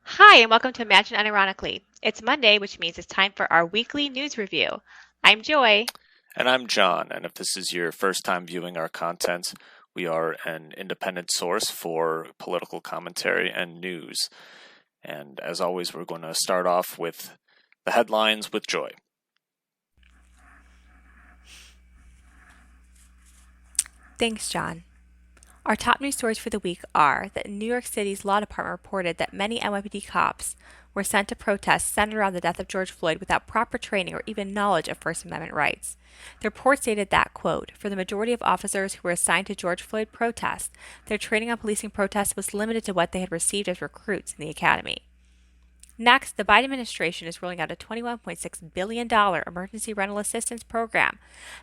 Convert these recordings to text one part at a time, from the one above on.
Hi, and welcome to Imagine Unironically. It's Monday, which means it's time for our weekly news review. I'm Joy. And I'm John, and if this is your first time viewing our content, we are an independent source for political commentary and news. And as always, we're going to start off with the headlines with Joy. Thanks, John. Our top news stories for the week are that New York City's law department reported that many NYPD cops were sent to protests centered around the death of George Floyd without proper training or even knowledge of First Amendment rights. The report stated that, quote, for the majority of officers who were assigned to George Floyd protests, their training on policing protests was limited to what they had received as recruits in the academy. Next, the Biden administration is rolling out a $21.6 billion emergency rental assistance program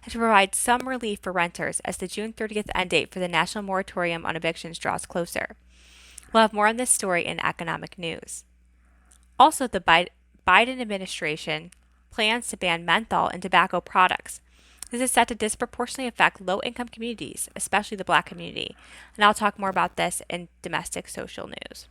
to provide some relief for renters as the June 30th end date for the national moratorium on evictions draws closer. We'll have more on this story in economic news. Also, the Biden administration plans to ban menthol and tobacco products. This is set to disproportionately affect low-income communities, especially the Black community, and I'll talk more about this in domestic social news.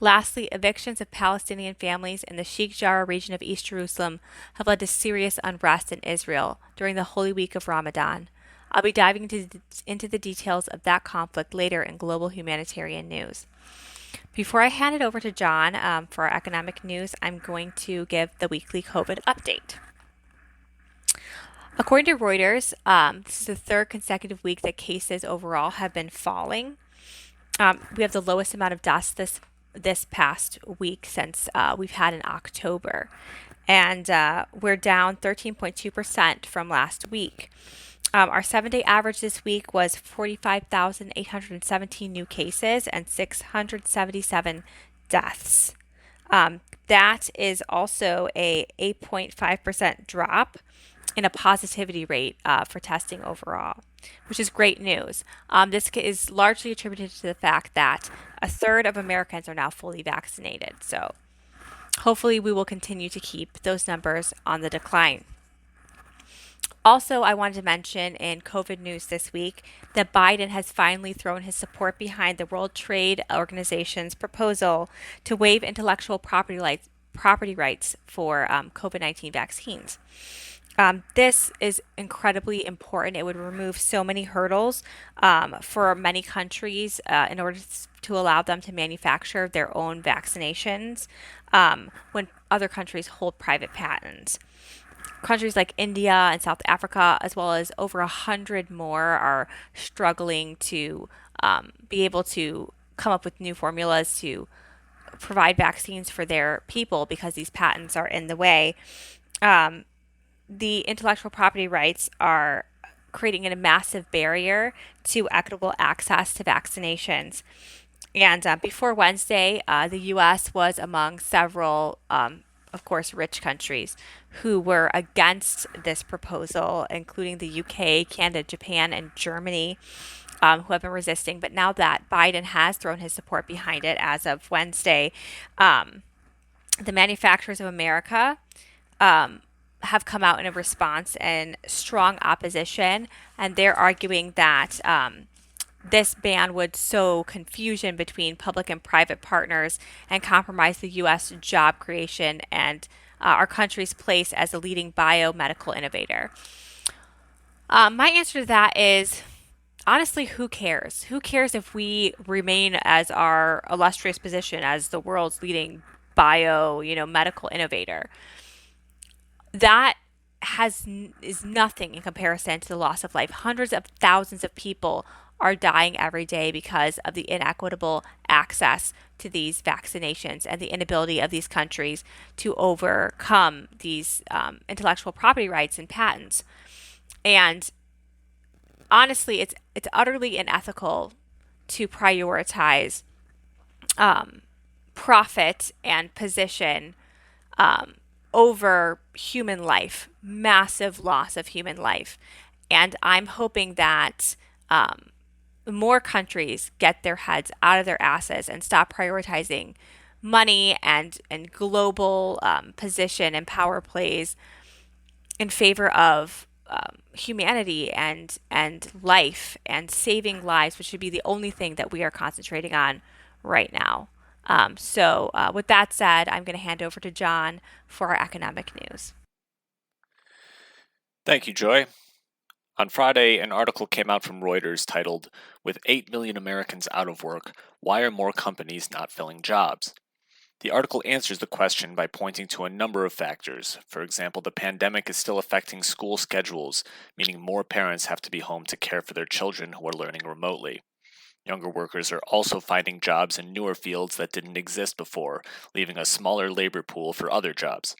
Lastly, evictions of Palestinian families in the Sheikh Jarrah region of East Jerusalem have led to serious unrest in Israel during the Holy Week of Ramadan. I'll be diving into the details of that conflict later in global humanitarian news. Before I hand it over to John for our economic news, I'm going to give the weekly COVID update. According to Reuters, this is the third consecutive week that cases overall have been falling. We have the lowest amount of deaths this past week since we've had in October. And we're down 13.2% from last week. Our 7-day average this week was 45,817 new cases and 677 deaths. That is also a 8.5% drop in a positivity rate for testing overall, which is great news. This is largely attributed to the fact that a third of Americans are now fully vaccinated. So hopefully we will continue to keep those numbers on the decline. Also, I wanted to mention in COVID news this week that Biden has finally thrown his support behind the World Trade Organization's proposal to waive intellectual property rights for COVID-19 vaccines. This is incredibly important. It would remove so many hurdles for many countries in order to allow them to manufacture their own vaccinations when other countries hold private patents. Countries like India and South Africa, as well as over 100 more, are struggling to be able to come up with new formulas to provide vaccines for their people because these patents are in the way. The intellectual property rights are creating a massive barrier to equitable access to vaccinations. And before Wednesday, the U.S. was among several, of course, rich countries who were against this proposal, including the UK, Canada, Japan, and Germany, who have been resisting. But now that Biden has thrown his support behind it as of Wednesday, the manufacturers of America have come out in a response and strong opposition, and they're arguing that this ban would sow confusion between public and private partners and compromise the U.S. job creation and our country's place as a leading biomedical innovator. My answer to that is honestly, who cares? Who cares if we remain as our illustrious position as the world's leading medical innovator? That is nothing in comparison to the loss of life. Hundreds of thousands of people are dying every day because of the inequitable access to these vaccinations and the inability of these countries to overcome these intellectual property rights and patents. And honestly, it's utterly unethical to prioritize profit and position over human life, massive loss of human life. And I'm hoping that more countries get their heads out of their asses and stop prioritizing money and global position and power plays in favor of humanity and life and saving lives, which should be the only thing that we are concentrating on right now. With that said, I'm going to hand over to John for our economic news. Thank you, Joy. On Friday, an article came out from Reuters titled, "With 8 million Americans out of work, why are more companies not filling jobs?" The article answers the question by pointing to a number of factors. For example, the pandemic is still affecting school schedules, meaning more parents have to be home to care for their children who are learning remotely. Younger workers are also finding jobs in newer fields that didn't exist before, leaving a smaller labor pool for other jobs.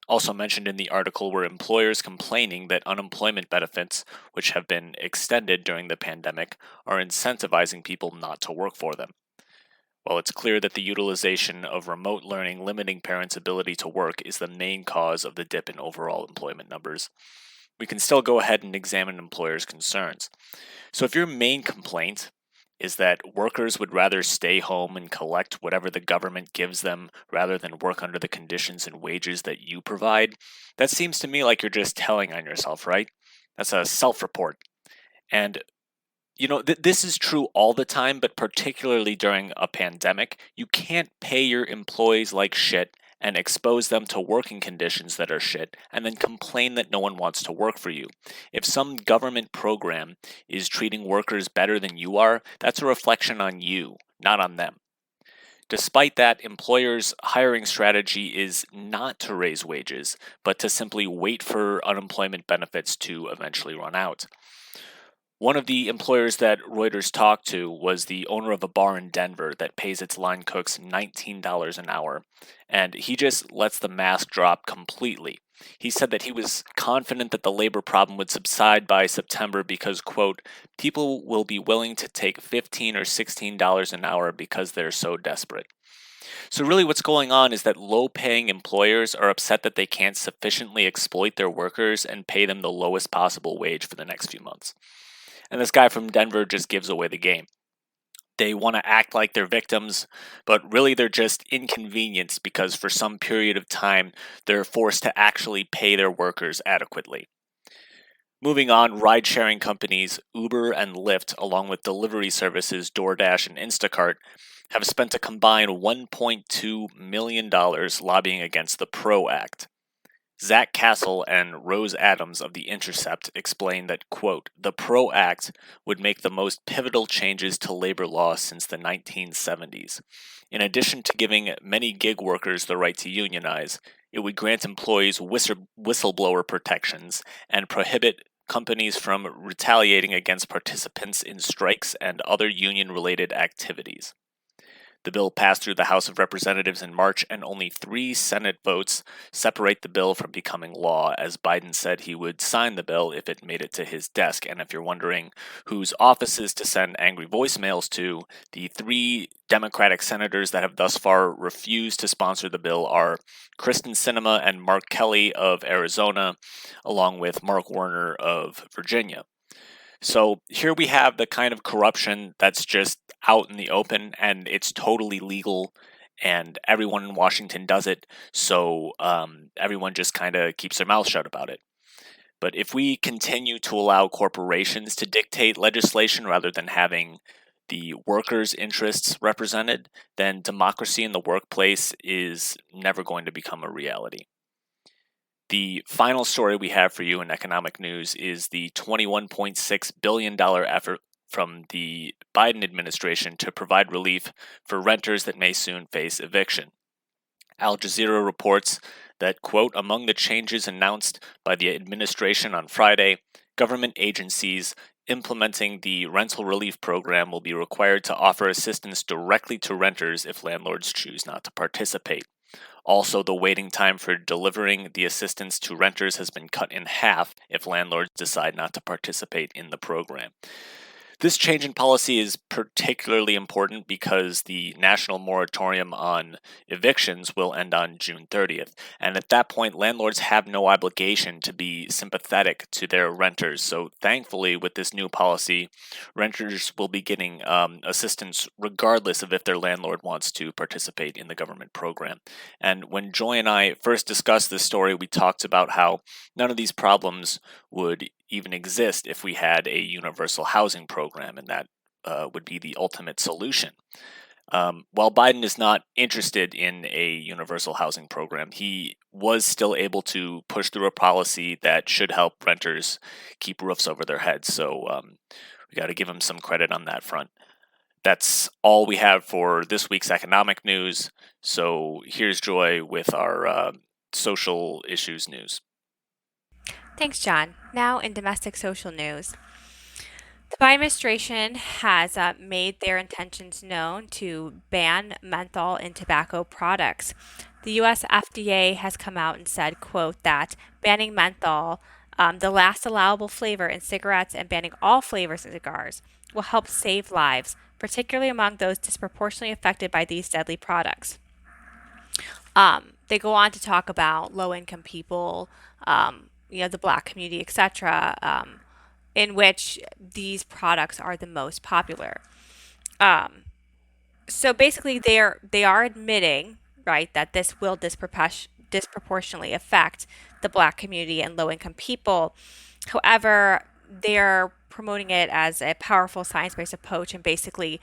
Also mentioned in the article were employers complaining that unemployment benefits, which have been extended during the pandemic, are incentivizing people not to work for them. While it's clear that the utilization of remote learning limiting parents' ability to work is the main cause of the dip in overall employment numbers, we can still go ahead and examine employers' concerns. So if your main complaint is that workers would rather stay home and collect whatever the government gives them rather than work under the conditions and wages that you provide, that seems to me like you're just telling on yourself, right? That's a self-report. And this is true all the time, but particularly during a pandemic. You can't pay your employees like shit and expose them to working conditions that are shit and then complain that no one wants to work for you. If some government program is treating workers better than you are, that's a reflection on you, not on them. Despite that, employers' hiring strategy is not to raise wages, but to simply wait for unemployment benefits to eventually run out. One of the employers that Reuters talked to was the owner of a bar in Denver that pays its line cooks $19 an hour, and he just lets the mask drop completely. He said that he was confident that the labor problem would subside by September because, quote, people will be willing to take $15 or $16 an hour because they're so desperate. So really what's going on is that low-paying employers are upset that they can't sufficiently exploit their workers and pay them the lowest possible wage for the next few months. And this guy from Denver just gives away the game. They want to act like they're victims, but really they're just inconvenienced because for some period of time they're forced to actually pay their workers adequately. Moving on, ride-sharing companies Uber and Lyft, along with delivery services DoorDash and Instacart, have spent a combined $1.2 million lobbying against the PRO Act. Zach Castle and Rose Adams of The Intercept explained that, quote, the PRO Act would make the most pivotal changes to labor law since the 1970s. In addition to giving many gig workers the right to unionize, it would grant employees whistleblower protections and prohibit companies from retaliating against participants in strikes and other union-related activities. The bill passed through the House of Representatives in March, and only 3 Senate votes separate the bill from becoming law, as Biden said he would sign the bill if it made it to his desk. And if you're wondering whose offices to send angry voicemails to, the 3 Democratic senators that have thus far refused to sponsor the bill are Kristen Sinema and Mark Kelly of Arizona, along with Mark Warner of Virginia. So here we have the kind of corruption that's just out in the open, and it's totally legal, and everyone in Washington does it, so everyone just kind of keeps their mouth shut about it. But if we continue to allow corporations to dictate legislation rather than having the workers' interests represented, then democracy in the workplace is never going to become a reality. The final story we have for you in economic news is the $21.6 billion effort from the Biden administration to provide relief for renters that may soon face eviction. Al Jazeera reports that, quote, among the changes announced by the administration on Friday, government agencies implementing the rental relief program will be required to offer assistance directly to renters if landlords choose not to participate. Also, the waiting time for delivering the assistance to renters has been cut in half if landlords decide not to participate in the program. This change in policy is particularly important because the national moratorium on evictions will end on June 30th. And at that point, landlords have no obligation to be sympathetic to their renters. So thankfully, with this new policy, renters will be getting assistance regardless of if their landlord wants to participate in the government program. And when Joy and I first discussed this story, we talked about how none of these problems would even exist if we had a universal housing program, and that would be the ultimate solution. While Biden is not interested in a universal housing program, he was still able to push through a policy that should help renters keep roofs over their heads. So we got to give him some credit on that front. That's all we have for this week's economic news. So here's Joy with our social issues news. Thanks, John. Now in domestic social news. The Biden administration has made their intentions known to ban menthol in tobacco products. The U.S. FDA has come out and said, quote, that banning menthol, the last allowable flavor in cigarettes, and banning all flavors in cigars will help save lives, particularly among those disproportionately affected by these deadly products. They go on to talk about low-income people, the Black community, etc., in which these products are the most popular. So basically, they are admitting, right, that this will disproportionately affect the Black community and low-income people. However, they're promoting it as a powerful science-based approach and basically,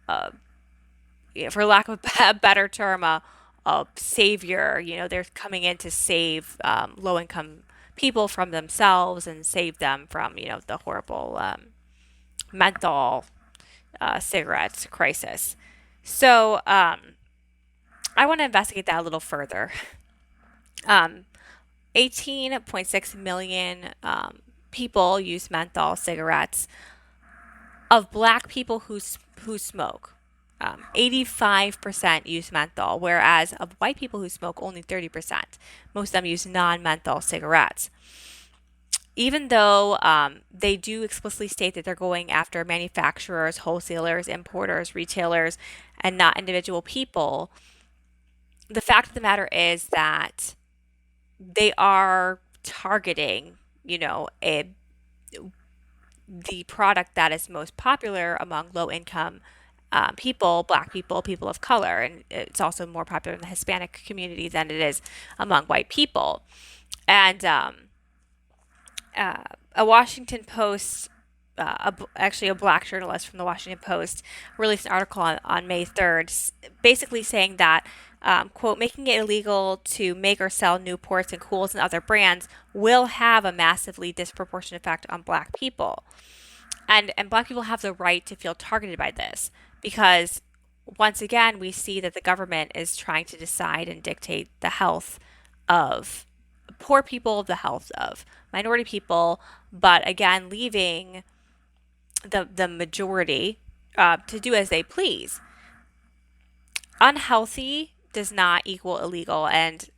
for lack of a better term, a savior. They're coming in to save low-income people from themselves and save them from, the horrible menthol cigarette crisis. So I want to investigate that a little further. 18.6 million people use menthol cigarettes. Of Black people who smoke, 85% use menthol, whereas of white people who smoke, only 30%. Most of them use non-menthol cigarettes. Even though they do explicitly state that they're going after manufacturers, wholesalers, importers, retailers, and not individual people, the fact of the matter is that they are targeting, the product that is most popular among low-income people, Black people, people of color, and it's also more popular in the Hispanic community than it is among white people. And a Washington Post, actually a Black journalist from the Washington Post, released an article on May 3rd, basically saying that, quote, making it illegal to make or sell Newports and Kools and other brands will have a massively disproportionate effect on Black people. And Black people have the right to feel targeted by this because, once again, we see that the government is trying to decide and dictate the health of poor people, the health of minority people, but again, leaving the majority to do as they please. Unhealthy does not equal illegal, and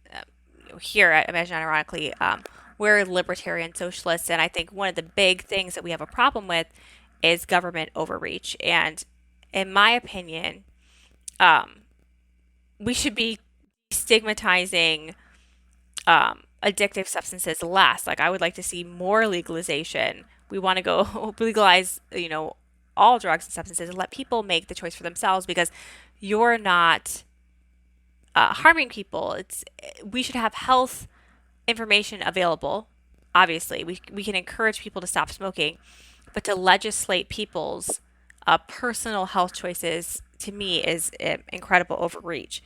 here at Imagine Unironically, we're libertarian socialists, and I think one of the big things that we have a problem with is government overreach. And in my opinion, we should be stigmatizing addictive substances less. Like, I would like to see more legalization. We want to go legalize, all drugs and substances and let people make the choice for themselves because you're not harming people. We should have health information available. Obviously, we can encourage people to stop smoking, but to legislate people's personal health choices, to me, is incredible overreach.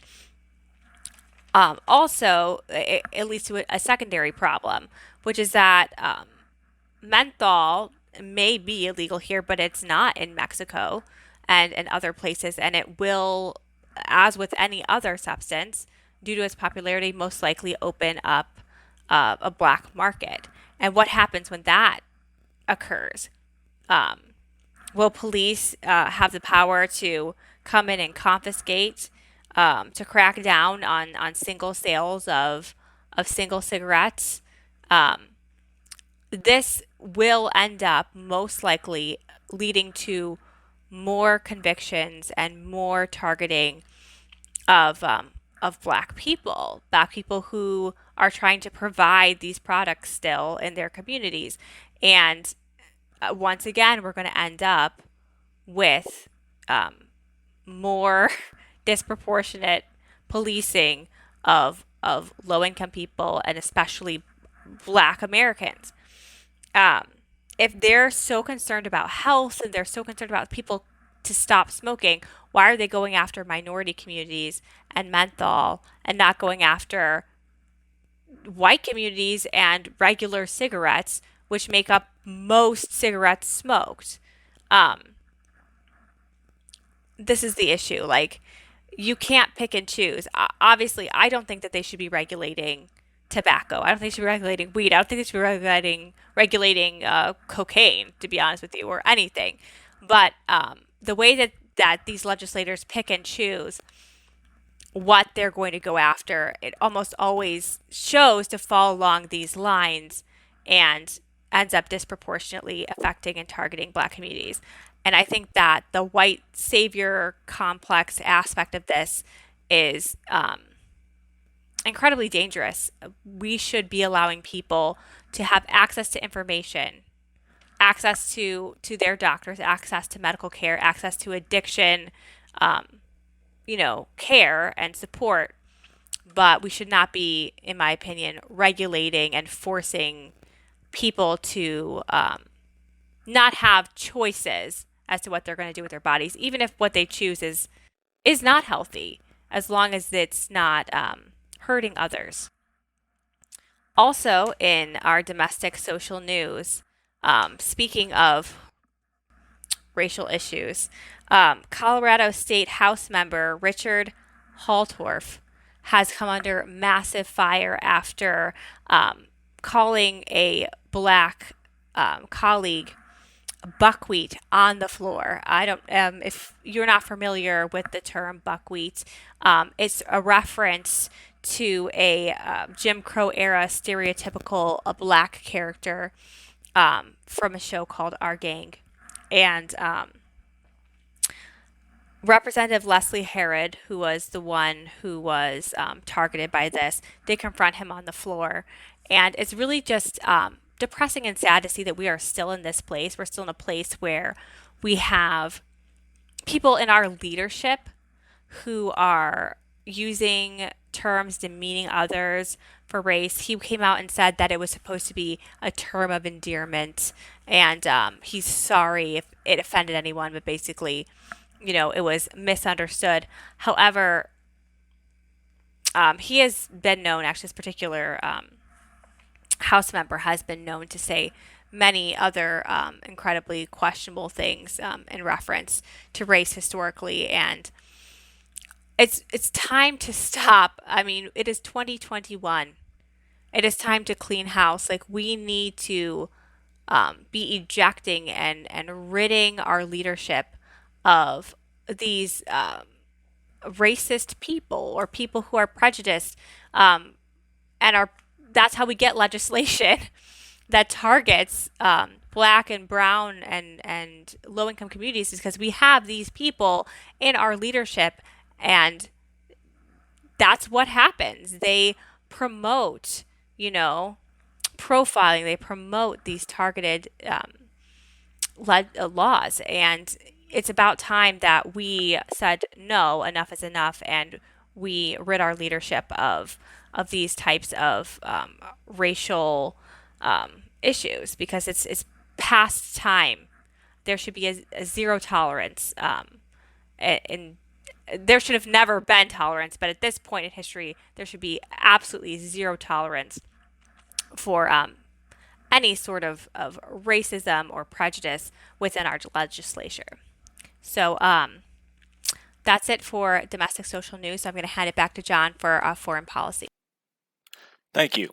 Also, it leads to a secondary problem, which is that menthol may be illegal here, but it's not in Mexico and other places, and it will, as with any other substance, due to its popularity, most likely open up a black market. And what happens when that occurs? Will police have the power to come in and confiscate, to crack down on single sales of single cigarettes? This will end up most likely leading to more convictions and more targeting of black people who are trying to provide these products still in their communities. And once again, we're going to end up with more disproportionate policing of low-income people and especially Black Americans. If they're so concerned about health and they're so concerned about people to stop smoking, why are they going after minority communities and menthol and not going after white communities and regular cigarettes, which make up most cigarettes smoked? Um, this is the issue. Like, you can't pick and choose. Obviously, I don't think that they should be regulating tobacco. I don't think they should be regulating weed. I don't think they should be regulating cocaine, to be honest with you, or anything. But the way that these legislators pick and choose what they're going to go after, it almost always shows to fall along these lines and ends up disproportionately affecting and targeting Black communities. And I think that the white savior complex aspect of this is incredibly dangerous. We should be allowing people to have access to information, access to their doctors, access to medical care, access to addiction, um, care and support. But we should not be, in my opinion, regulating and forcing people to not have choices as to what they're going to do with their bodies, even if what they choose is not healthy, as long as it's not hurting others. Also, in our domestic social news, speaking of racial issues, Colorado State House member Richard Haltorf has come under massive fire after calling a Black colleague buckwheat on the floor. I don't, if you're not familiar with the term buckwheat, it's a reference to a Jim Crow era stereotypical Black character from a show called Our Gang. And Representative Leslie Herod, who was the one who was targeted by this, did confront him on the floor. And it's really just depressing and sad to see that we are still in this place. We're still in a place where we have people in our leadership who are using terms demeaning others for race. He came out and said that it was supposed to be a term of endearment, and he's sorry if it offended anyone, but basically, it was misunderstood. However, he has been known, actually, this particular House member has been known to say many other incredibly questionable things in reference to race historically, and it's time to stop. I mean, it is 2021. It is time to clean house. Like, we need to be ejecting and ridding our leadership of these racist people or people who are prejudiced, and are that's how we get legislation that targets Black and brown and low income communities, is because we have these people in our leadership, and that's what happens. They promote, profiling. They promote these targeted laws, and it's about time that we said no, enough is enough, and we rid our leadership of these types of racial issues, because it's past time. There should be a zero tolerance, and there should have never been tolerance, but at this point in history, there should be absolutely zero tolerance for any sort of racism or prejudice within our legislature. So that's it for domestic social news. So I'm going to hand it back to John for foreign policy. Thank you.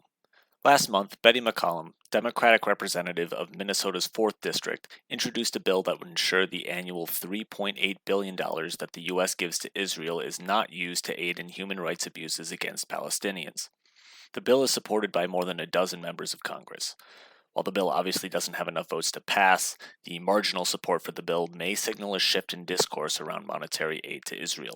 Last month, Betty McCollum, Democratic representative of Minnesota's 4th District, introduced a bill that would ensure the annual $3.8 billion that the U.S. gives to Israel is not used to aid in human rights abuses against Palestinians. The bill is supported by more than a dozen members of Congress. While the bill obviously doesn't have enough votes to pass, the marginal support for the bill may signal a shift in discourse around monetary aid to Israel.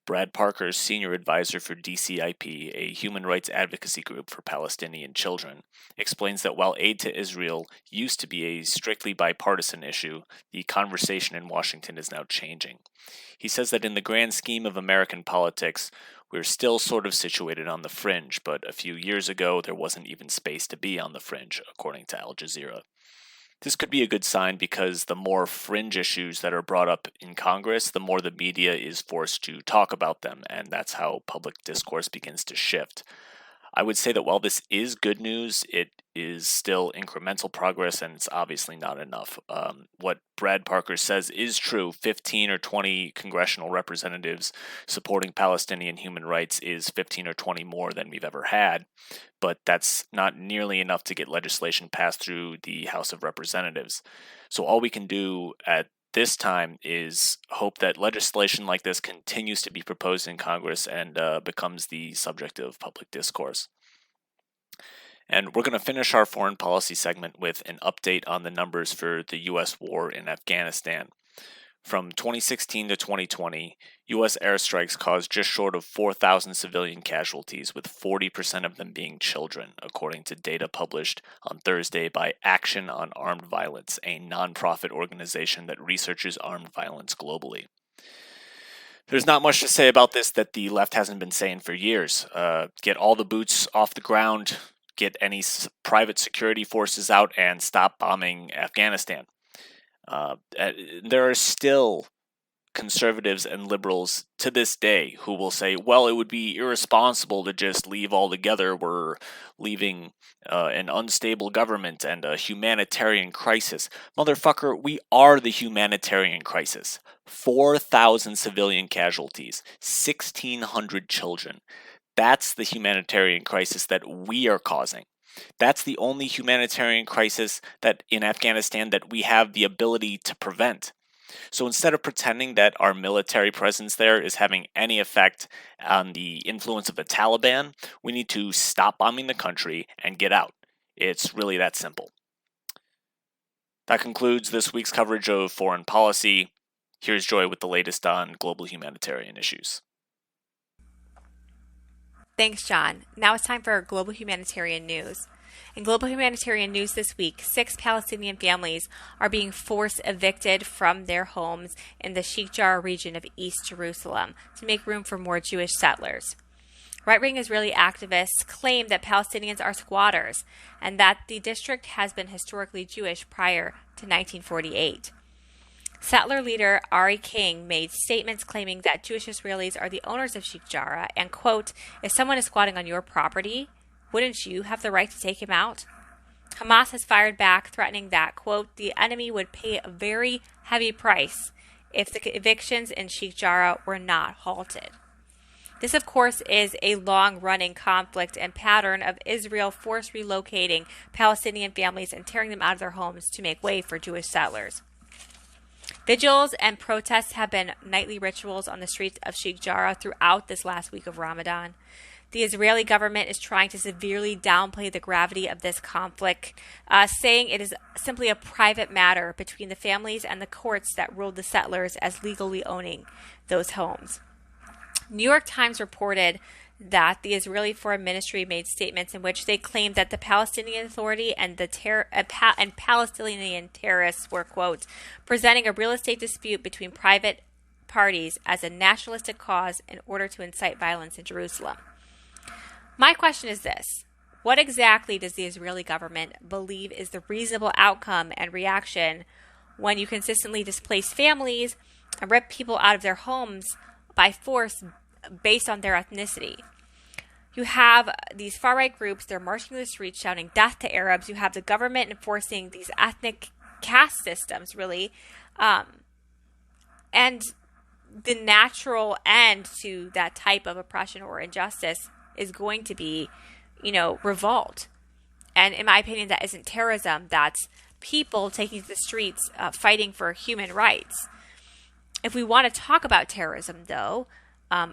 Brad Parker, senior advisor for DCIP, a human rights advocacy group for Palestinian children, explains that while aid to Israel used to be a strictly bipartisan issue, the conversation in Washington is now changing. He says that in the grand scheme of American politics, we're still sort of situated on the fringe, but a few years ago there wasn't even space to be on the fringe, according to Al Jazeera. This could be a good sign because the more fringe issues that are brought up in Congress, the more the media is forced to talk about them, and that's how public discourse begins to shift. I would say that while this is good news, it is still incremental progress, and it's obviously not enough. What Brad Parker says is true. 15 or 20 congressional representatives supporting Palestinian human rights is 15 or 20 more than we've ever had, but that's not nearly enough to get legislation passed through the House of Representatives. So all we can do at this time is hope that legislation like this continues to be proposed in Congress and becomes the subject of public discourse. And we're going to finish our foreign policy segment with an update on the numbers for the U.S. war in Afghanistan. From 2016 to 2020, U.S. airstrikes caused just short of 4,000 civilian casualties, with 40% of them being children, according to data published on Thursday by Action on Armed Violence, a nonprofit organization that researches armed violence globally. There's not much to say about this that the left hasn't been saying for years. Get all the boots off the ground, get any private security forces out, and stop bombing Afghanistan. There are still conservatives and liberals to this day who will say, well, it would be irresponsible to just leave altogether. We're leaving an unstable government and a humanitarian crisis. Motherfucker, we are the humanitarian crisis. 4,000 civilian casualties, 1,600 children. That's the humanitarian crisis that we are causing. That's the only humanitarian crisis that in Afghanistan that we have the ability to prevent. So instead of pretending that our military presence there is having any effect on the influence of the Taliban, we need to stop bombing the country and get out. It's really that simple. That concludes this week's coverage of foreign policy. Here's Joy with the latest on global humanitarian issues. Thanks, John. Now it's time for global humanitarian news. In global humanitarian news this week, 6 Palestinian families are being force evicted from their homes in the Sheikh Jarrah region of East Jerusalem to make room for more Jewish settlers. Right-wing Israeli activists claim that Palestinians are squatters and that the district has been historically Jewish prior to 1948. Settler leader Ari King made statements claiming that Jewish Israelis are the owners of Sheikh Jarrah and, quote, if someone is squatting on your property, wouldn't you have the right to take him out? Hamas has fired back, threatening that, quote, the enemy would pay a very heavy price if the evictions in Sheikh Jarrah were not halted. This, of course, is a long-running conflict and pattern of Israel force relocating Palestinian families and tearing them out of their homes to make way for Jewish settlers. Vigils and protests have been nightly rituals on the streets of Sheikh Jarrah throughout this last week of Ramadan. The Israeli government is trying to severely downplay the gravity of this conflict, saying it is simply a private matter between the families and the courts that ruled the settlers as legally owning those homes. New York Times reported that the Israeli Foreign Ministry made statements in which they claimed that the Palestinian Authority and Palestinian terrorists were, quote, presenting a real estate dispute between private parties as a nationalistic cause in order to incite violence in Jerusalem. My question is this. What exactly does the Israeli government believe is the reasonable outcome and reaction when you consistently displace families and rip people out of their homes by force based on their ethnicity? You have these far-right groups, they're marching through the streets shouting death to Arabs. You have the government enforcing these ethnic caste systems, really. And the natural end to that type of oppression or injustice is going to be, revolt. And in my opinion, that isn't terrorism. That's people taking to the streets fighting for human rights. If we want to talk about terrorism, though,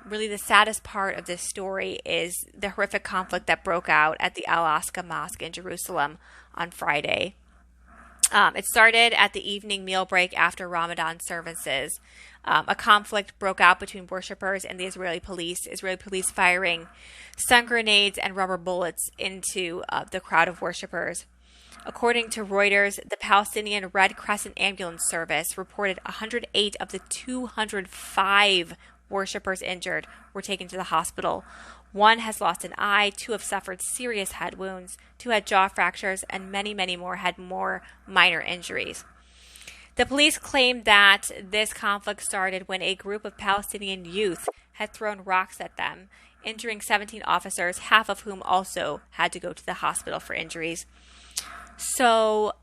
really the saddest part of this story is the horrific conflict that broke out at the Al-Aqsa Mosque in Jerusalem on Friday. It started at the evening meal break after Ramadan services. A conflict broke out between worshippers and the Israeli police firing stun grenades and rubber bullets into the crowd of worshippers. According to Reuters, the Palestinian Red Crescent Ambulance Service reported 108 of the 205 worshippers injured were taken to the hospital. One has lost an eye, 2 have suffered serious head wounds, 2 had jaw fractures, and many, many more had more minor injuries. The police claimed that this conflict started when a group of Palestinian youth had thrown rocks at them, injuring 17 officers, half of whom also had to go to the hospital for injuries. So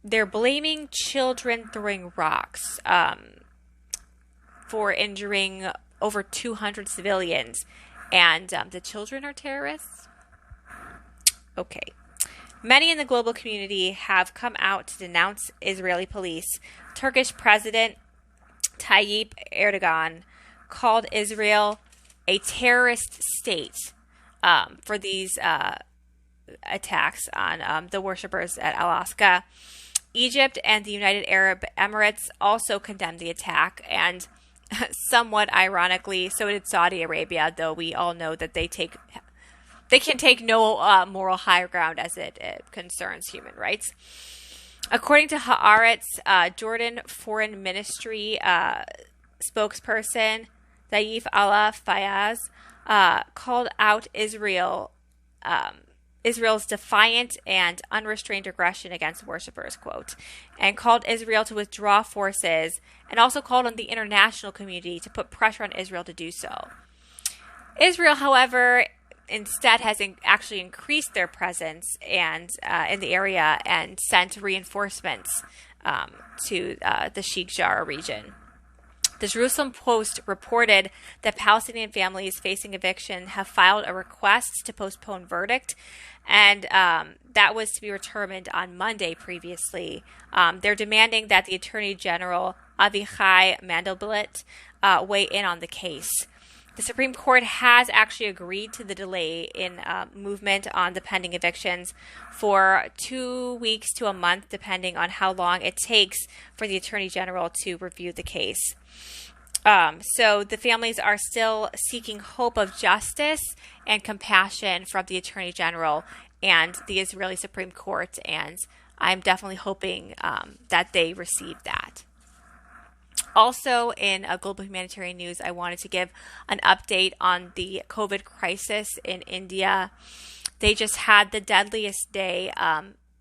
they're blaming children throwing rocks for injuring over 200 civilians. And the children are terrorists? Okay. Many in the global community have come out to denounce Israeli police. Turkish President Tayyip Erdogan called Israel a terrorist state for these attacks on the worshippers at Al-Aqsa. Egypt and the United Arab Emirates also condemned the attack, and somewhat ironically, so did Saudi Arabia, though we all know that they can take no moral higher ground as it concerns human rights. According to Haaretz, Jordan Foreign Ministry spokesperson Daif Allah Fayaz called out Israel's defiant and unrestrained aggression against worshippers, quote, and called Israel to withdraw forces, and also called on the international community to put pressure on Israel to do so. Israel, however, instead has actually increased their presence and in the area and sent reinforcements to the Sheikh Jarrah region. The Jerusalem Post reported that Palestinian families facing eviction have filed a request to postpone verdict, and that was to be determined on Monday previously. They're demanding that the Attorney General, Avichai Mandelblit, weigh in on the case. The Supreme Court has actually agreed to the delay in movement on the pending evictions for 2 weeks to a month, depending on how long it takes for the Attorney General to review the case. So the families are still seeking hope of justice and compassion from the Attorney General and the Israeli Supreme Court, and I'm definitely hoping that they receive that. Also, in global humanitarian news, I wanted to give an update on the COVID crisis in India. They just had the deadliest day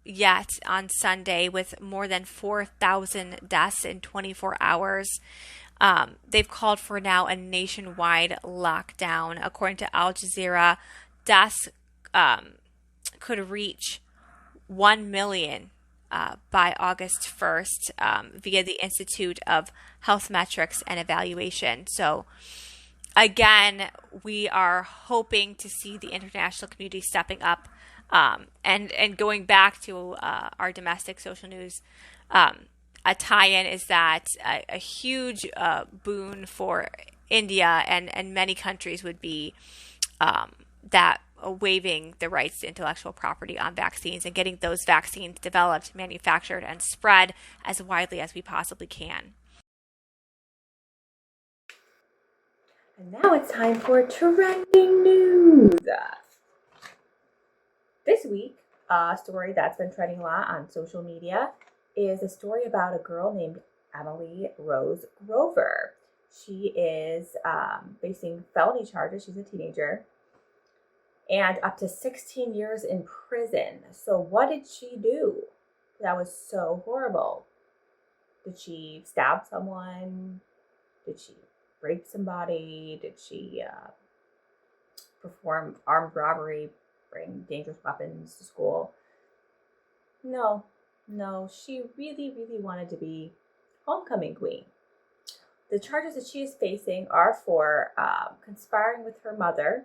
yet on Sunday, with more than 4,000 deaths in 24 hours. They've called for now a nationwide lockdown. According to Al Jazeera, deaths could reach 1 million by August 1st via the Institute of Health Metrics and Evaluation. So again, we are hoping to see the international community stepping up and going back to our domestic social news. A tie-in is that a huge boon for India and many countries would be that waiving the rights to intellectual property on vaccines and getting those vaccines developed, manufactured, and spread as widely as we possibly can. And now it's time for trending news. This week, a story that's been trending a lot on social media is a story about a girl named Emily Rose Grover. She is facing felony charges. She's a teenager. And up to 16 years in prison. So what did she do that was so horrible? Did she stab someone? Did she rape somebody? Did she perform armed robbery, bring dangerous weapons to school? No, she really, really wanted to be homecoming queen. The charges that she is facing are for conspiring with her mother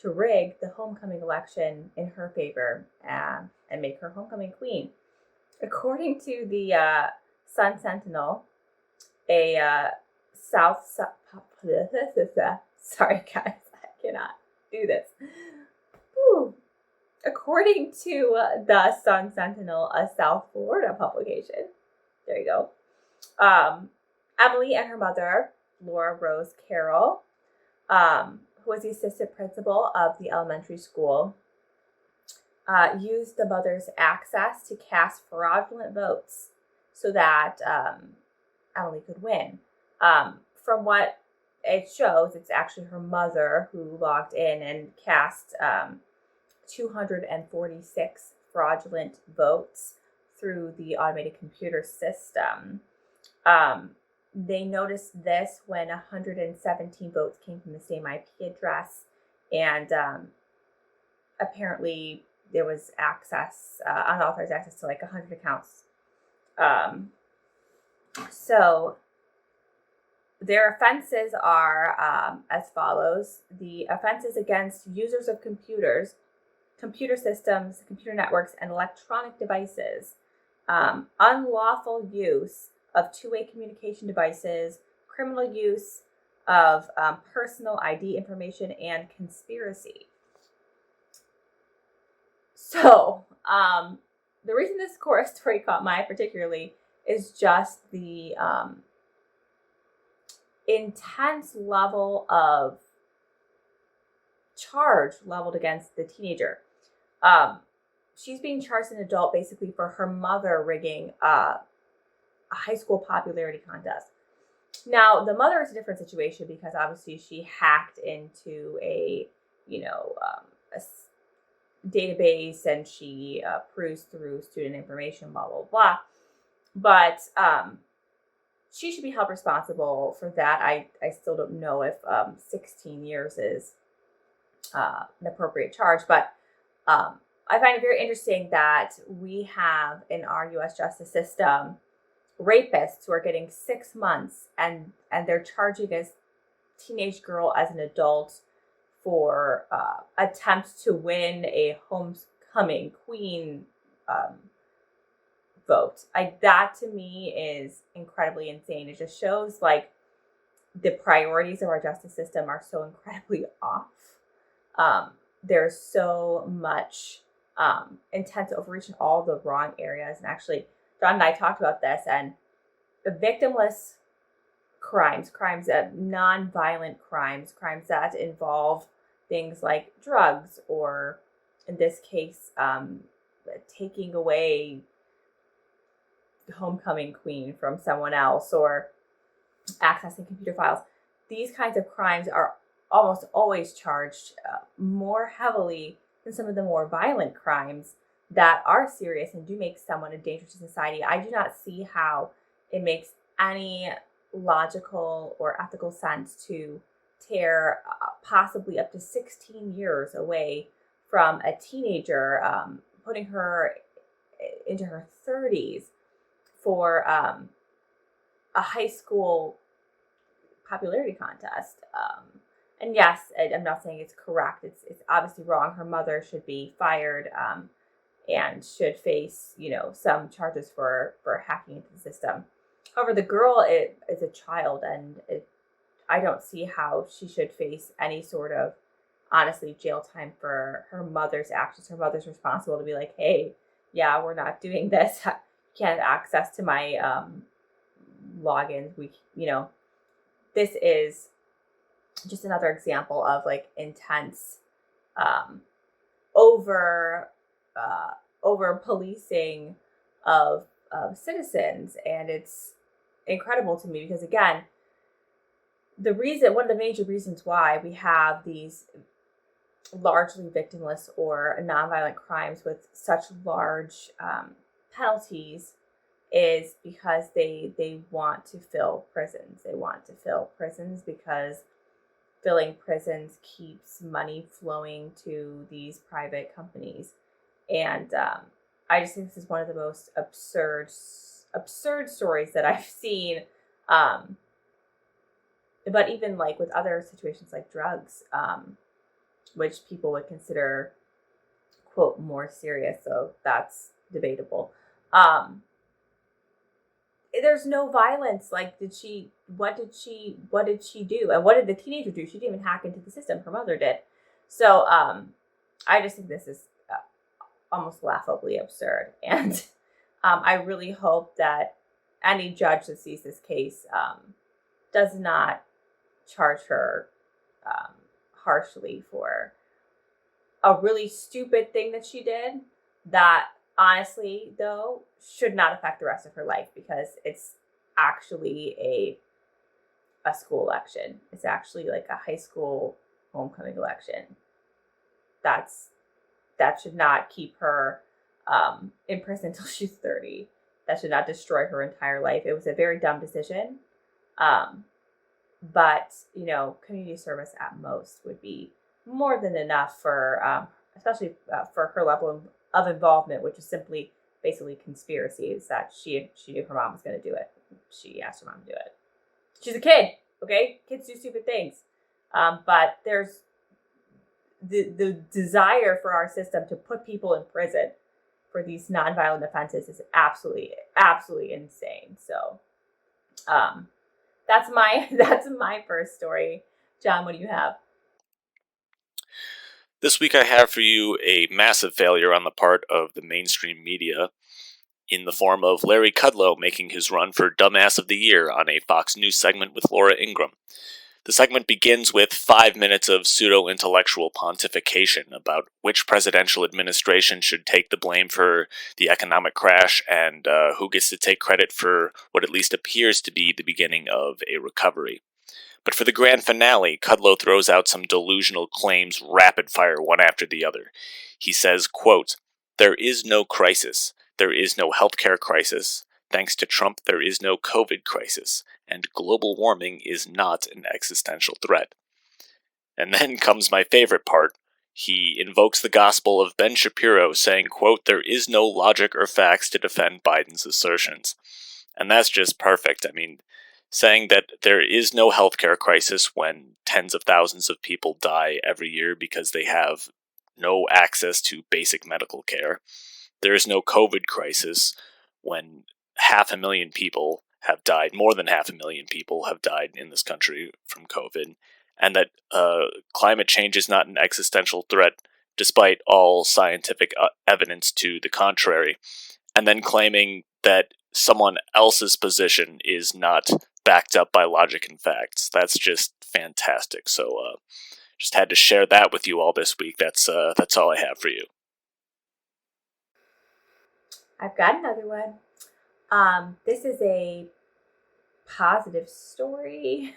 to rig the homecoming election in her favor and make her homecoming queen. According to the Sun Sentinel, a sorry guys, I cannot do this. Whew. According to the Sun Sentinel, a South Florida publication, there you go, Emily and her mother, Laura Rose Carroll, who was the assistant principal of the elementary school, used the mother's access to cast fraudulent votes so that Emily could win. From what it shows it's actually her mother who logged in and cast 246 fraudulent votes through the automated computer system. They noticed this when 117 votes came from the same IP address, and apparently there was access, unauthorized access to like 100 accounts. So their offenses are as follows. The offenses against users of computers, computer systems, computer networks, and electronic devices, unlawful use of two-way communication devices, criminal use of personal ID information, and conspiracy. So the reason this story caught my eye particularly is just the intense level of charge leveled against the teenager. She's being charged as an adult basically for her mother rigging a high school popularity contest. Now, the mother is a different situation because obviously she hacked into a database and she perused through student information, blah, blah, blah. But she should be held responsible for that. I still don't know if 16 years is an appropriate charge, but I find it very interesting that we have in our U.S. justice system rapists who are getting 6 months and they're charging a teenage girl as an adult for attempts to win a homecoming queen vote. That to me is incredibly insane. It just shows like the priorities of our justice system are so incredibly off. There's so much intense overreach in all the wrong areas. And actually, John and I talked about this, and the victimless crimes, non-violent crimes that involve things like drugs, or in this case, taking away homecoming queen from someone else or accessing computer files. These kinds of crimes are almost always charged more heavily than some of the more violent crimes that are serious and do make someone a danger to society. I do not see how it makes any logical or ethical sense to tear possibly up to 16 years away from a teenager, putting her into her 30s for a high school popularity contest. And yes, I'm not saying it's correct. It's obviously wrong. Her mother should be fired and should face, some charges for hacking into the system. However, the girl is a child, and I don't see how she should face any sort of, honestly, jail time for her mother's actions. Her mother's responsible to be like, hey, yeah, we're not doing this. You can't have access to my logins. This is just another example of like intense over policing of citizens, and it's incredible to me because, again, one of the major reasons why we have these largely victimless or nonviolent crimes with such large penalties is because they want to fill prisons. They want to fill prisons because filling prisons keeps money flowing to these private companies. And I just think this is one of the most absurd stories that I've seen. But even like with other situations like drugs, which people would consider, quote, more serious. So that's debatable. There's no violence. Like, what did she do? And what did the teenager do? She didn't even hack into the system. Her mother did. So I just think this is almost laughably absurd. And I really hope that any judge that sees this case does not charge her harshly for a really stupid thing that she did that, honestly, though, should not affect the rest of her life, because it's actually a school election. It's actually like a high school homecoming election. That should not keep her in prison until she's 30. That should not destroy her entire life. It was a very dumb decision. But, community service at most would be more than enough for, especially for her level of involvement, which is simply basically conspiracies that she knew her mom was going to do it. She asked her mom to do it. She's a kid, okay? Kids do stupid things. But there's the desire for our system to put people in prison for these nonviolent offenses is absolutely insane. So that's my first story. John, what do you have? This week I have for you a massive failure on the part of the mainstream media in the form of Larry Kudlow making his run for Dumbass of the Year on a Fox News segment with Laura Ingraham. The segment begins with 5 minutes of pseudo-intellectual pontification about which presidential administration should take the blame for the economic crash and who gets to take credit for what at least appears to be the beginning of a recovery. But for the grand finale, Kudlow throws out some delusional claims rapid fire one after the other. He says, quote, "There is no crisis. There is no healthcare crisis. Thanks to Trump, there is no COVID crisis. And global warming is not an existential threat." And then comes my favorite part. He invokes the gospel of Ben Shapiro, saying, quote, "There is no logic or facts to defend Biden's assertions." And that's just perfect. I mean, saying that there is no healthcare crisis when tens of thousands of people die every year because they have no access to basic medical care. There is no COVID crisis when 500,000 people have died, more than 500,000 people have died in this country from COVID, and that climate change is not an existential threat despite all scientific evidence to the contrary, and then claiming that someone else's position is not backed up by logic and facts. That's just fantastic. So just had to share that with you all this week. That's all I have for you. I've got another one. This is a positive story.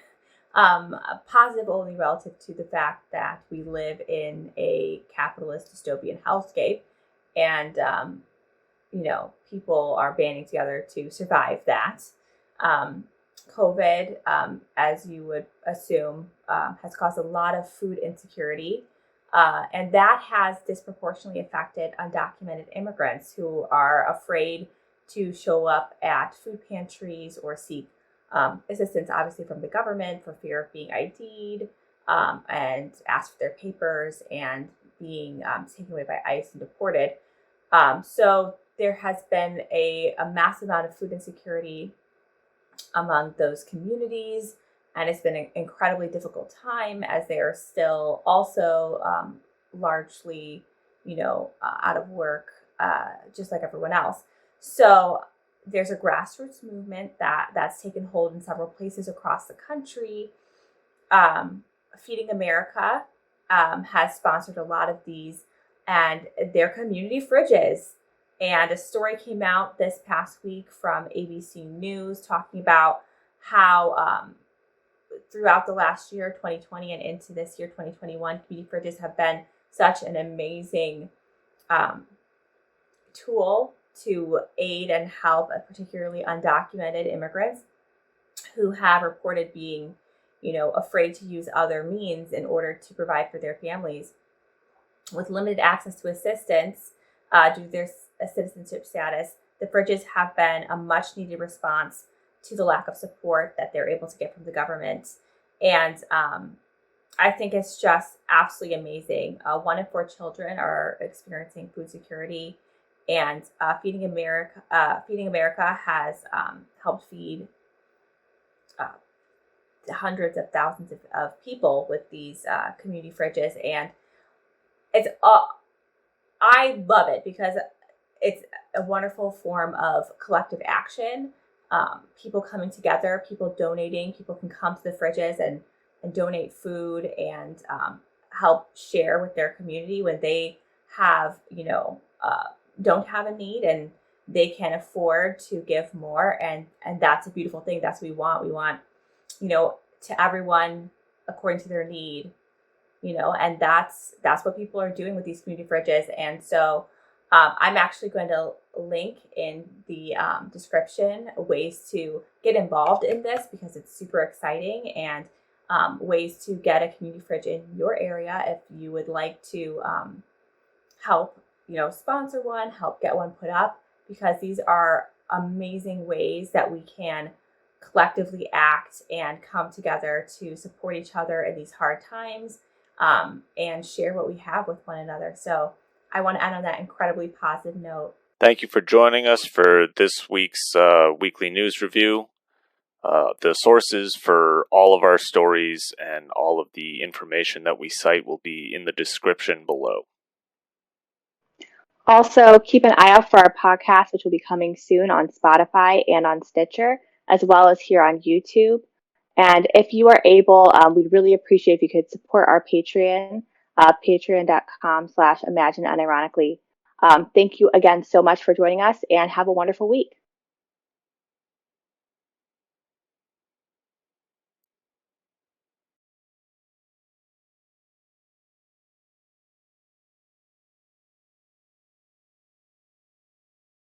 Positive only relative to the fact that we live in a capitalist dystopian hellscape, and people are banding together to survive that. COVID, as you would assume, has caused a lot of food insecurity, and that has disproportionately affected undocumented immigrants who are afraid to show up at food pantries or seek assistance, obviously, from the government for fear of being ID'd and asked for their papers and being taken away by ICE and deported. So there has been a massive amount of food insecurity among those communities, and it's been an incredibly difficult time as they are still also largely, out of work, just like everyone else. So there's a grassroots movement that's taken hold in several places across the country. Feeding America has sponsored a lot of these, and they're community fridges. And a story came out this past week from ABC News talking about how throughout the last year, 2020, and into this year, 2021, community fridges have been such an amazing tool to aid and help particularly undocumented immigrants who have reported being, afraid to use other means in order to provide for their families. With limited access to assistance due to their citizenship status, the fridges have been a much needed response to the lack of support that they're able to get from the government. And I think it's just absolutely amazing. 1 in 4 children are experiencing food security, and Feeding America has helped feed hundreds of thousands of people with these community fridges, and it's I love it because it's a wonderful form of collective action. People coming together, people donating, people can come to the fridges and donate food and help share with their community when they have, don't have a need and they can afford to give more. And that's a beautiful thing. That's what we want. We want, to everyone according to their need, and that's what people are doing with these community fridges. And so I'm actually going to link in the description ways to get involved in this, because it's super exciting, and ways to get a community fridge in your area if you would like to help, sponsor one, help get one put up, because these are amazing ways that we can collectively act and come together to support each other in these hard times, and share what we have with one another. So I want to end on that incredibly positive note. Thank you for joining us for this week's weekly news review. The sources for all of our stories and all of the information that we cite will be in the description below. Also, keep an eye out for our podcast, which will be coming soon on Spotify and on Stitcher, as well as here on YouTube. And if you are able, we'd really appreciate if you could support our Patreon, patreon.com/Imagine Unironically. Thank you again so much for joining us, and have a wonderful week.